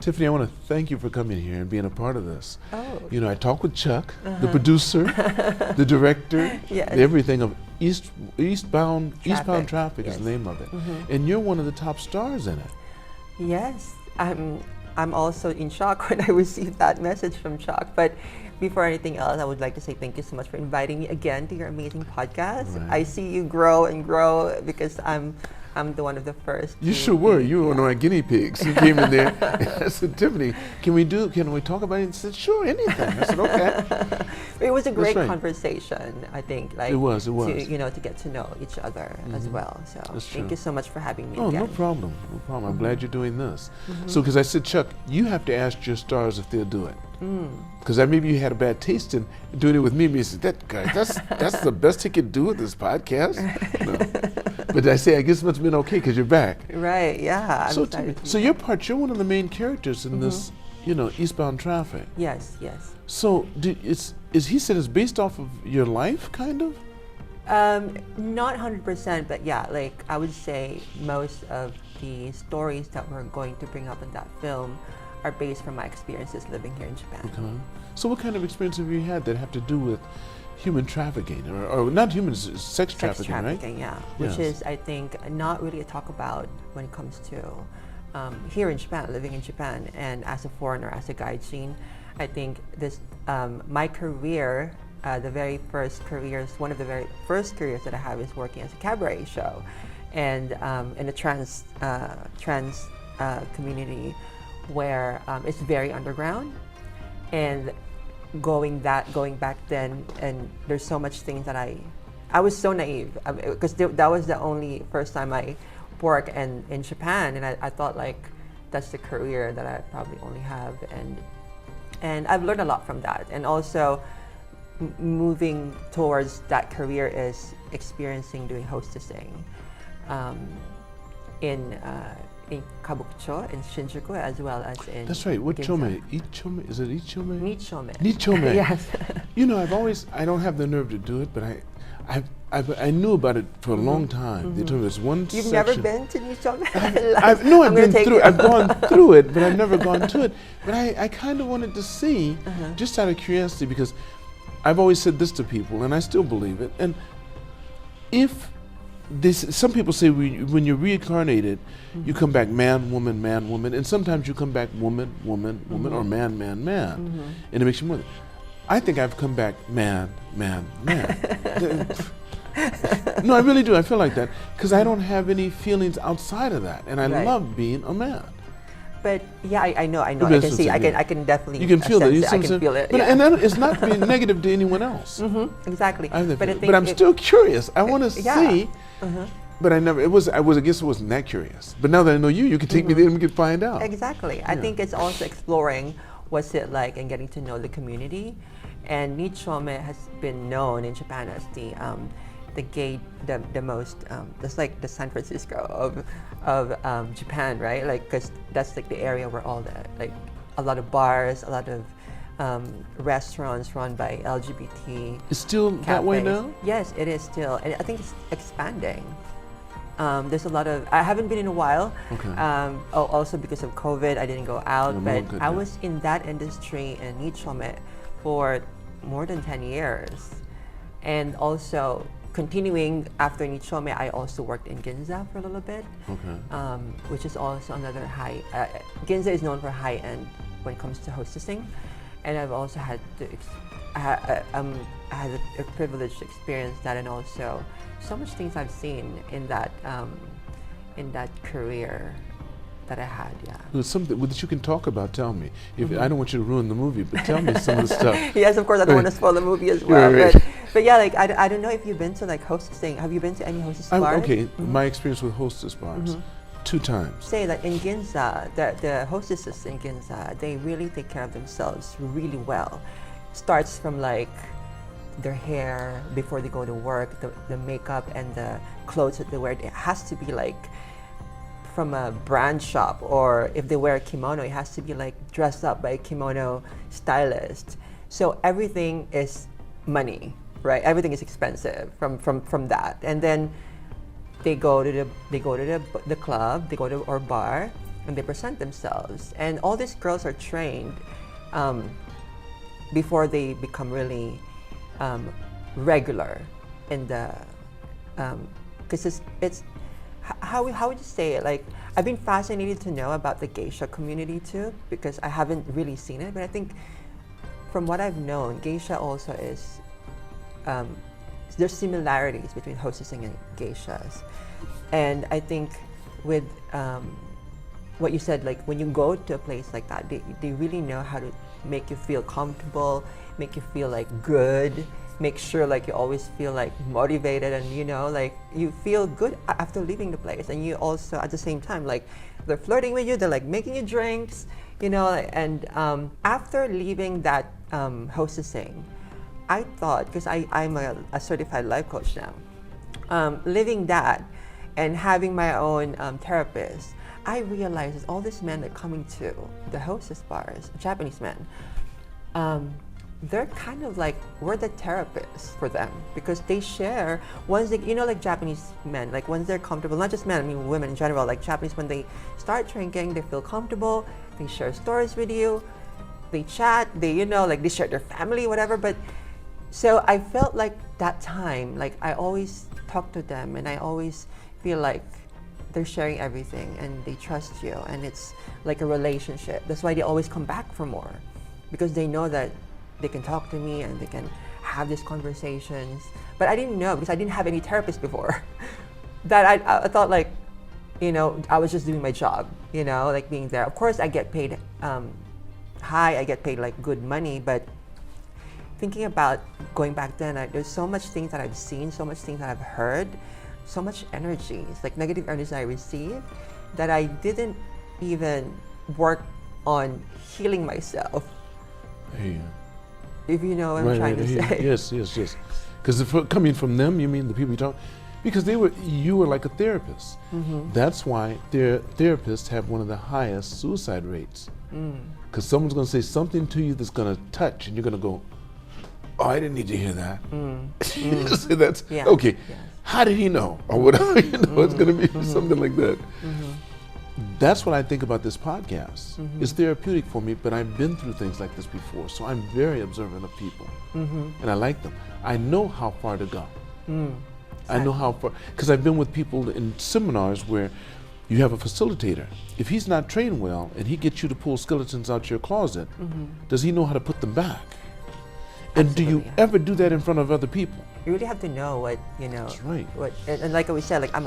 Tiffany, I want to thank you for coming here and being a part of this. Oh. You know, I talked with Chuck, the producer, the director, Yes. everything of Eastbound Traffic Yes. is the name of it. And you're one of the top stars in it. Yes, I'm also in shock when I received that message from Chuck. But before anything else, I would like to say thank you so much for inviting me again to your amazing podcast. Right. I see you grow and grow because I'm the one of the first. You sure were. You were one of my guinea pigs. You came in there. I said, Tiffany, can we talk about it? He said, sure, anything. I said, okay. It was a great right. conversation, I think. Like It was. To get to know each other as well. So That's thank true. you so much for having me Oh, again. no problem. No problem. I'm glad you're doing this. So, because I said, Chuck, you have to ask your stars if they'll do it. Because maybe you had a bad taste in doing it with me. He said, that guy, that's the best he could do with this podcast. No. But I say, I guess it must have been okay because you're back. Right, yeah. I'm So, excited to be so back. you're one of the main characters in this, Eastbound Traffic. Yes. So, he said it's based off of your life, kind of? Not 100%, but yeah, like I would say most of the stories that we're going to bring up in that film are based from my experiences living here in Japan. Okay. So what kind of experience have you had that have to do with human trafficking, or not human, sex trafficking, right? Yeah, which Yes. is, I think, not really a talk about when it comes to here in Japan, living in Japan, and as a foreigner, as a gaijin. I think this, my career, one of the very first careers that I have is working as a cabaret show, and in a trans community where it's very underground, and going back then, and there's so much things that I was so naive because that was the only first time I worked in Japan, and I thought like that's the career that I probably only have, and I've learned a lot from that, and also moving towards that career is experiencing doing hostessing in Kabukicho, in Shinjuku, as well as in That's right. What Ginza. chome? Is it ichome? Nichome. Nichome. Yes. I don't have the nerve to do it, but I knew about it for a long time. They told me there's one You've section. never been to Nichome? I've been through. I've gone through it, but I've never gone to it. But I kind of wanted to see, just out of curiosity, because I've always said this to people, and I still believe it. And if some people say when you're reincarnated, you come back man, woman, and sometimes you come back woman, or man, and it makes you more. I think I've come back man. No, I really do. I feel like that because I don't have any feelings outside of that, and I Right. love being a man. But yeah, I know. I Maybe can that's see. what I can definitely. You can feel that. sense You it. see I what I'm can feel saying? it. But, Yeah. and that, it's not being negative to anyone else. Exactly. I think But I that. think But I'm still curious. I want to yeah. see. But I guess it wasn't that curious. But now that I know you can take me there and we can find out. Exactly. I think it's also exploring what's it like and getting to know the community. And Nichome has been known in Japan as the most, that's like the San Francisco of Japan, right? Like, because that's like the area where all a lot of bars, a lot of restaurants run by LGBT. It's still that way cafes. now? Yes, it is still, and I think it's expanding. There's a lot of, I haven't been in a while, Okay. also because of COVID, I didn't go out, Oh, but good, I yeah. was in that industry in Nichome for more than 10 years. And also, continuing after Nichome, I also worked in Ginza for a little bit, Okay. which is also another high, Ginza is known for high-end when it comes to hostessing. And I've also had I had a privileged experience that, and also so much things I've seen in that career that I had. Yeah. There's something that you can talk about. Tell me. I don't want you to ruin the movie, but tell me some of the stuff. Yes, of course. I don't want to spoil the movie as well. Right. But yeah, like I don't know if you've been to like hostessing. Have you been to any hostess bars? Okay, my experience with hostess bars, 2 times. Say that in Ginza, the hostesses in Ginza, they really take care of themselves really well. Starts from like their hair before they go to work, the makeup and the clothes that they wear. It has to be like from a brand shop, or if they wear a kimono, it has to be like dressed up by a kimono stylist. So everything is money, right? Everything is expensive from that. And then they go to the club, they go to our bar, and they present themselves. And all these girls are trained before they become really regular in the, because it's how would you say it? Like, I've been fascinated to know about the geisha community too, because I haven't really seen it, but I think from what I've known, geisha also is, there's similarities between hostessing and geishas. And I think with what you said, like when you go to a place like that, they really know how to make you feel comfortable, make you feel like good, make sure like you always feel like motivated, and you know, like you feel good after leaving the place. And you also at the same time, like they're flirting with you, they're like making you drinks, you know. And after leaving that hostessing, I thought, because I'm a certified life coach now, living that and having my own therapist, I realized all these men that are coming to the hostess bars, Japanese men, they're kind of like, we're the therapists for them, because they share, once they, you know, like Japanese men, like once they're comfortable, not just men, I mean women in general, like Japanese, when they start drinking, they feel comfortable, they share stories with you, they chat, they, you know, like they share their family, whatever. But so I felt like that time, like I always talk to them and I always feel like they're sharing everything and they trust you, and it's like a relationship. That's why they always come back for more, because they know that they can talk to me and they can have these conversations. But I didn't know, because I didn't have any therapist before, that I thought like, you know, I was just doing my job, you know, like being there. Of course I get paid high, I get paid like good money, but thinking about going back then, there's so much things that I've seen, so much things that I've heard, so much energies, like negative energies I received, that I didn't even work on healing myself. Yeah. If you know what I'm trying to say. Yes. Because coming from them, you mean the people you talk, because you were like a therapist. Mm-hmm. That's why their therapists have one of the highest suicide rates. Because someone's going to say something to you that's going to touch, and you're going to go, "Oh, I didn't need to hear that." So that's okay. Yeah. How did he know, or whatever? You know, it's going to be something like that. That's what I think about this podcast. It's therapeutic for me, but I've been through things like this before, so I'm very observant of people, and I like them. I know how far to go. I know how far, because I've been with people in seminars where you have a facilitator. If he's not trained well and he gets you to pull skeletons out your closet, does he know how to put them back? And do you ever do that in front of other people? You really have to know what, you know. That's right. What, and like we said, like I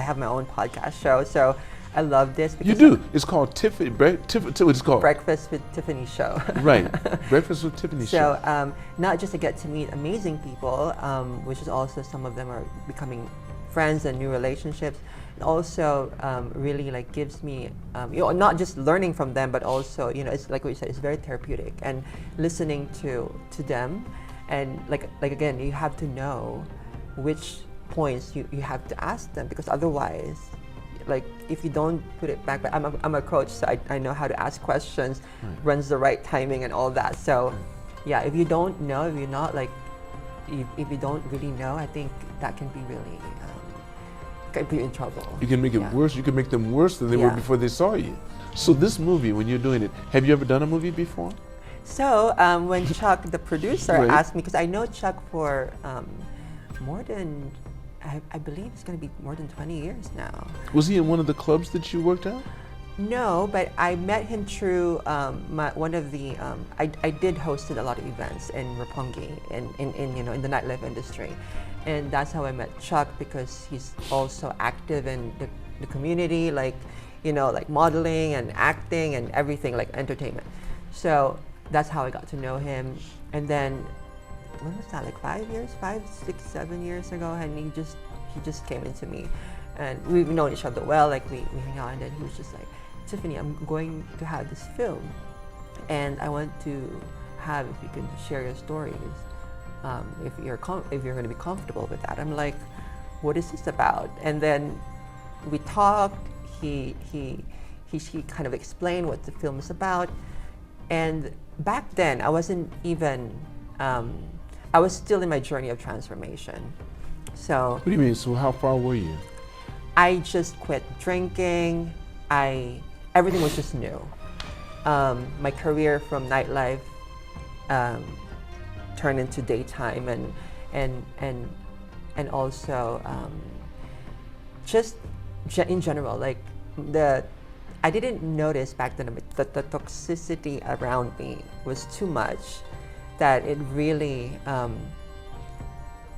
have my own podcast show, so I love this. Because you do. It's called Tiffany. It's called Breakfast with Tiffany Show. Right. Breakfast with Tiffany Show. So not just to get to meet amazing people, which is also some of them are becoming friends and new relationships. And also really like gives me, you know, not just learning from them, but also, you know, it's like what you said, it's very therapeutic, and listening to them. And like again, you have to know which points you have to ask them, because otherwise, like if you don't put it back, but I'm a coach, so I know how to ask questions, runs the right timing and all that. So yeah, if you don't know, if you're not like, if you don't really know, I think that can be really, can be in trouble. You can make it worse. You can make them worse than they were before they saw you. So this movie, when you're doing it, have you ever done a movie before? So when Chuck, the producer, asked me, because I know Chuck for more than, I believe it's going to be more than 20 years now. Was he in one of the clubs that you worked at? No, but I met him through one of the, I did hosted a lot of events in Roppongi, in you know, in the nightlife industry. And that's how I met Chuck, because he's also active in the community, like, you know, like modeling and acting and everything, like entertainment. So that's how I got to know him. And then, when was that, like 5, 6, 7 years ago, and he just came into me. And we've known each other well, like we hang out, and then he was just like, "Tiffany, I'm going to have this film, and I want to have, if you can share your stories, if you're going to be comfortable with that." I'm like, "What is this about?" And then we talked. He kind of explained what the film is about. And back then, I wasn't even, I was still in my journey of transformation. So. What do you mean? So how far were you? I just quit drinking, everything was just new. My career from nightlife turned into daytime, and also just in general, like I didn't notice back then that the toxicity around me was too much, that it really,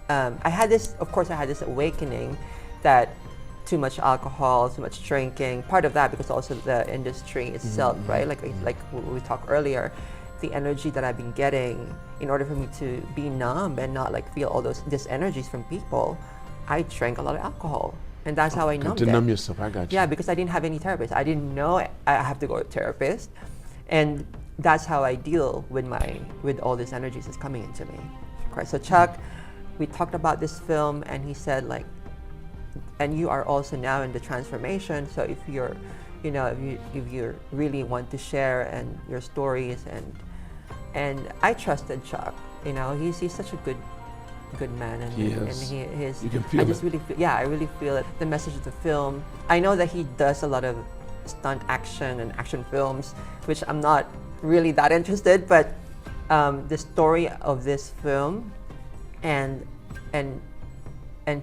I had this awakening that too much alcohol, too much drinking, part of that because also the industry itself, right? Like we talked earlier, the energy that I've been getting, in order for me to be numb and not like feel all these energies from people, I drank a lot of alcohol. And that's how I numbed it. To numb yourself, I got you. Yeah, because I didn't have any therapist. I didn't know I have to go to a therapist. And that's how I deal with all these energies that's coming into me. Okay, so Chuck, we talked about this film, and he said like, and you are also now in the transformation. So if you're, if you really want to share and your stories, and I trusted Chuck. He's such a good man, and he is. And he is. You can feel it. I really feel it. The message of the film. I know that he does a lot of stunt action and action films, which I'm not really that interested. But the story of this film, and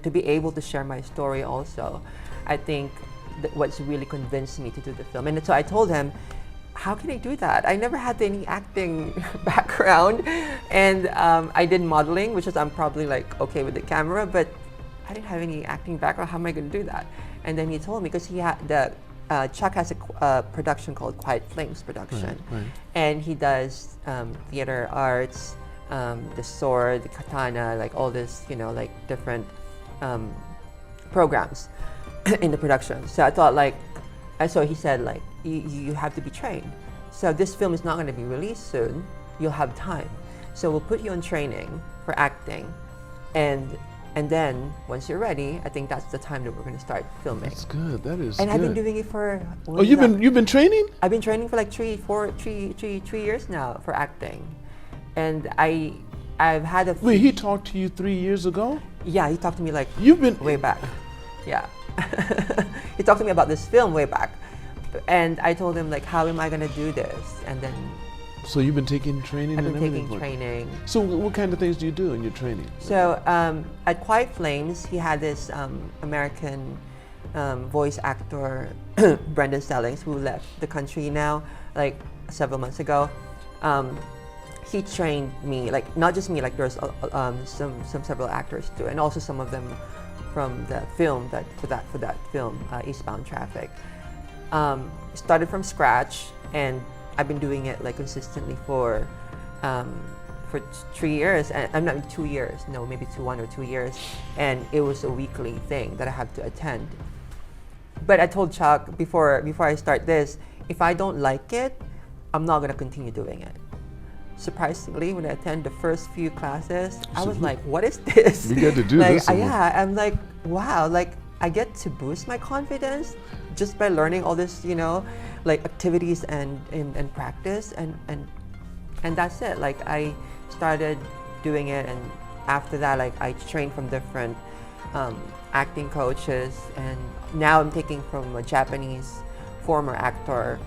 to be able to share my story also, I think what's really convinced me to do the film. And so I told him, how can I do that? I never had any acting background, and I did modeling, which is I'm probably like okay with the camera, but I didn't have any acting background. How am I going to do that? And then he told me, because he had Chuck has a production called Quiet Flames Production, right. And he does theater arts, the sword, the katana, like all this, like different programs in the production. So I thought so he said like, you have to be trained. So this film is not going to be released soon. You'll have time. So we'll put you on training for acting, and then once you're ready, I think that's the time that we're going to start filming. That's good. That is. And good. I've been doing it for. Oh, you've been training? I've been training for like 3 years now for acting, and I've had a. Wait, he talked to you 3 years ago? Yeah, he talked to me like. You've been way back. Yeah, he talked to me about this film way back. And I told him like, how am I gonna do this? And then. So you've been taking training? I've been taking training. So what kind of things do you do in your training? So at Quiet Flames, he had this American voice actor, Brendan Stellings, who left the country now, like several months ago. He trained me, like not just me, like there's several actors too, and also some of them from the film for that film, Eastbound Traffic. Started from scratch, and I've been doing it like consistently for 3 years, and I'm not 2 years, no, maybe 1 or 2 years, and it was a weekly thing that I have to attend. But I told Chuck before I start this, if I don't like it, I'm not gonna continue doing it. Surprisingly, when I attend the first few classes, I was like, what is this? You get to do like, this. Yeah, I'm like, wow, like I get to boost my confidence just by learning all this, like activities and practice, and that's it. Like I started doing it, and after that, like I trained from different acting coaches, and now I'm taking from a Japanese former actor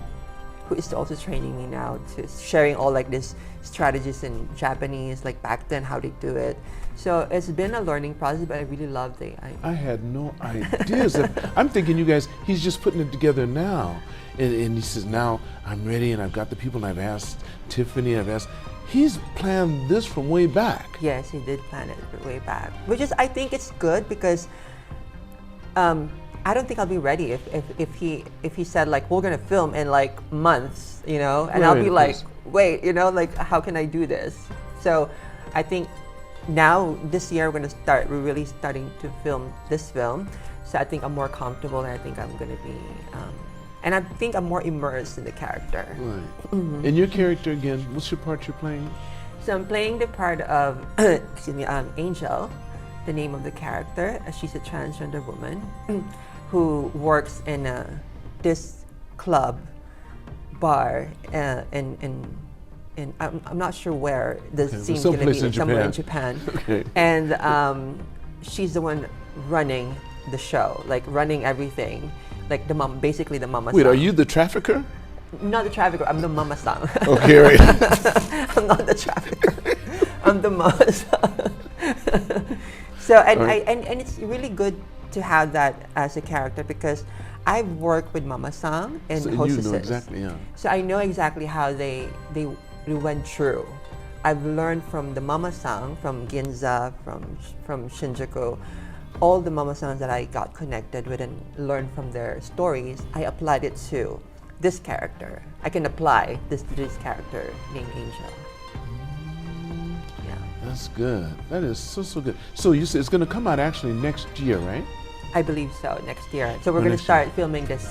who is also training me now, to sharing all like this strategies in Japanese, like back then how they do it. So it's been a learning process, but I really loved it. I had no ideas. I'm thinking you guys, he's just putting it together now. And he says, now I'm ready, and I've got the people, and I've asked Tiffany, he's planned this from way back. Yes, he did plan it way back. Which is, I think it's good, because I don't think I'll be ready if he said like, we're gonna film in like months, and right, I'll be like, wait, like how can I do this? So I think now this year we're really starting to film this film. So I think I'm more comfortable, and I think I'm gonna be, and I think I'm more immersed in the character. Right. Mm-hmm. And your character again, what's your part you're playing? So I'm playing the part of, Angel, the name of the character. She's a transgender woman who works in this club bar in I'm not sure where the scene's going to be, somewhere in Japan. Okay. And she's the one running the show, like running everything. like the mom, basically the mama. Wait, song. are you the trafficker? Not the trafficker. I'm the mama song. Okay, right. I'm not the trafficker. I'm the mama song. So and it's really good to have that as a character because I've worked with mama sang and So hostesses. you know exactly, yeah. So I know exactly how they went through. I've learned from the mama sang, from Ginza, from Shinjuku, all the mama sangs that I got connected with and learned from their stories. I applied it to this character. I can apply this to this character named Angel. Yeah. That's good. That is so good. So you said it's going to come out actually next year, right? I believe so, next year. So we're going to start filming this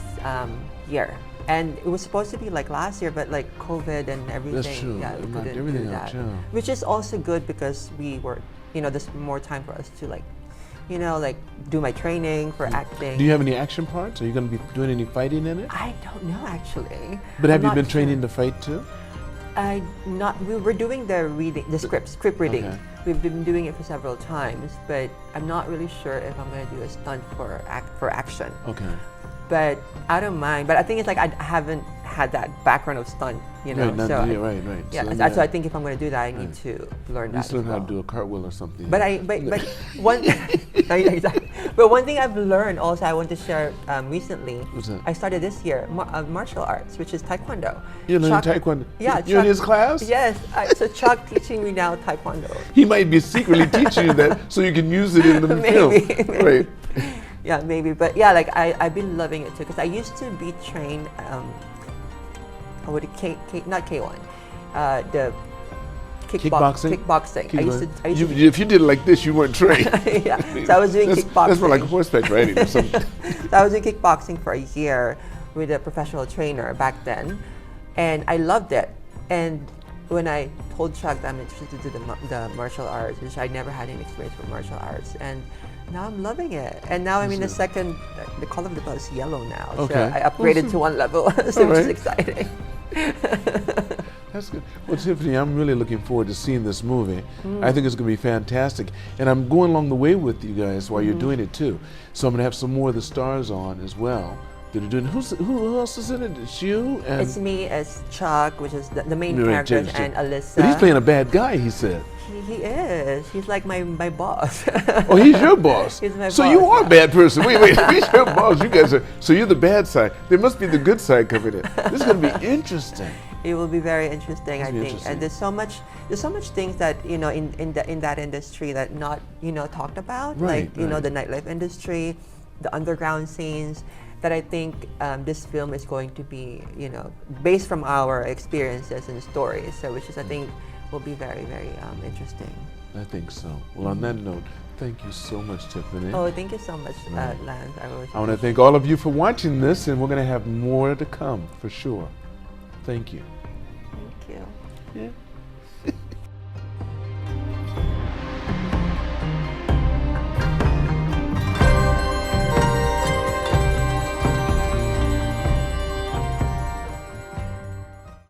year. And it was supposed to be like last year, but like COVID and everything. That's true. Yeah, we It knocked couldn't everything do out, that. yeah. Which is also good because we were, there's more time for us to like, like do my training for acting. Do you have any action parts? Are you going to be doing any fighting in it? I don't know actually. But have I'm you been not training sure. to fight too? We were doing the reading, the script reading. Okay. We've been doing it for several times, but I'm not really sure if I'm going to do a stunt for action. Okay. But I don't mind. But I think it's like I haven't had that background of stunt, Right, right. Yeah, so I think if I'm going to do that, I need to learn You that. still as learn how well. to do a cartwheel or something. But one exactly. But one thing I've learned also I want to share recently. What's that? I started this year martial arts, which is Taekwondo. You're learning Chuck- Taekwondo? Yeah, You're in his class? Yes. So Chuck teaching me now Taekwondo. He might be secretly teaching you that so you can use it in the film. Maybe. Right. Yeah, maybe. But yeah, like I've been loving it too because I used to be trained. Not K1, the Kickboxing? Kickboxing. If you did it like this, you weren't trained. Yeah. So I was doing kickboxing. That's more like horseback riding or something. So I was doing kickboxing for a year with a professional trainer back then, and I loved it. And when I told Chuck that I'm interested to do the martial arts, which I never had any experience with martial arts, and now I'm loving it. And now I'm in the second, the color of the belt is yellow now. Okay. So I upgraded to one level, so which is exciting. That's good. Well, Tiffany, I'm really looking forward to seeing this movie. I think it's going to be fantastic. And I'm going along the way with you guys while you're doing it too. So I'm going to have some more of the stars on as well that are doing. Who else is in it? It's you and It's me as Chuck, which is the main character, and Alyssa. But he's playing a bad guy, he said. He is. He's like my boss. Oh, he's your boss. He's my so boss, you are yeah. a bad person. Wait, he's your boss. You guys are. So you're the bad side. There must be the good side coming in. This is going to be interesting. It will be very interesting, I think. Interesting. And there's so much things that in that industry that not talked about, Right, like right. the nightlife industry, the underground scenes. That I think this film is going to be based from our experiences and stories. So which is I think will be very very interesting. I think so. Well, on that note, thank you so much, Tiffany. Oh, thank you so much, Lance. I want to thank all of you for watching this, and we're going to have more to come for sure. Thank you. Thank you. Yeah.